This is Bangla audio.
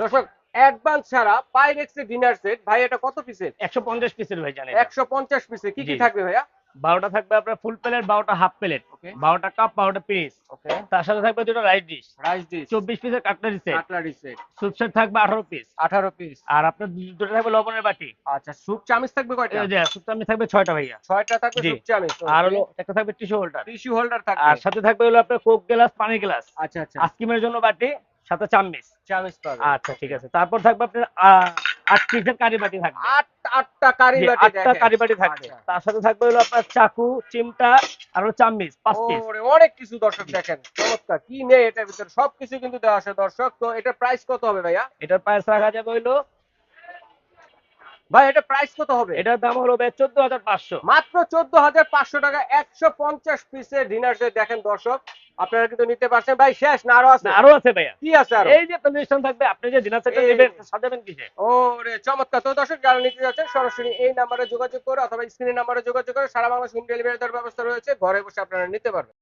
দর্শক অ্যাডভান্স ছাড়া পাইরেক্সের ডিনার সেট ভাই, এটা কত পিসের? 150 পিসের ভাই জানেন। 150 পিসে কি জি কি থাকবে ভাইয়া? 12টা থাকবে আপনার ফুল প্লেট, 12টা হাফ প্লেট, ওকে 12টা কাপ, 12টা পিস। ওকে। তার সাথে থাকবে দুটো রাইস ডিশ, রাইস ডিশ, 24 পিসের cutlery set, cutlery set, soup set থাকবে 18 পিস। 18 পিস। আর আপনার দুটো থাকবে লবণের বাটি। আচ্ছা, স্যুপ চামিচ থাকবে কয়টা? এই যে স্যুপ চামচ থাকবে 6টা ভাইয়া। 6টা থাকবে জি। স্যুপ চামিচ। আর হলো একটা থাকবে টিস্যু হোল্ডার। টিস্যু হোল্ডার থাকবে। আর সাথে থাকবে হলো আপনার কোক গ্লাস, পানি গ্লাস, আচ্ছা আচ্ছা, আইসক্রিমের জন্য বাটি, সাথে চামচ। চামিচ পাবে। আচ্ছা ঠিক আছে। তারপর থাকবে আপনার 8 পিসের কারি বাটি থাকবে। 8টা কারি জি, বাটি 8টা দেখেন। কারি বাটি থাকবে। আচ্ছা। তার সাথে থাকবে হলো আপনার চাকু, চিমটা আর হলো চামচ 5 পিস। ওরে অনেক কিছু দর্শক দেখেন, চমৎকার। কি নেই এটার ভিতরে, সবকিছু কিন্তু দেওয়া আছে দর্শক। তো এটার প্রাইস কত হবে ভাইয়া? এটার প্রাইস রাখা যাবে হলো, ভাই এটা প্রাইস কত হবে? এটার দাম হলো ভাই 14,500। মাত্র 14,500 টাকা 150 পিসের ডিনার সেট দেখেন দর্শক। আপনারা কিন্তু নিতে পারছেন। ভাই শেষ না আরো আছে? না আরো আছে ভাইয়া। কি আছে আরো? এই যে প্রেজেন্টেশন থাকবে, আপনি যে ডিনার সেটটা এই নেবেন সাজাবেন কিসে? ওরে চমৎকার। তো দর্শক যারা নিতে যাচ্ছেন সরাসরি এই নাম্বারে যোগাযোগ করে অথবা স্ক্রিনের নাম্বারে যোগাযোগ করে সারা বাংলাদেশ হোম ডেলিভারি দেওয়ার ব্যবস্থা রয়েছে। ঘরে বসে আপনারা নিতে পারবেন।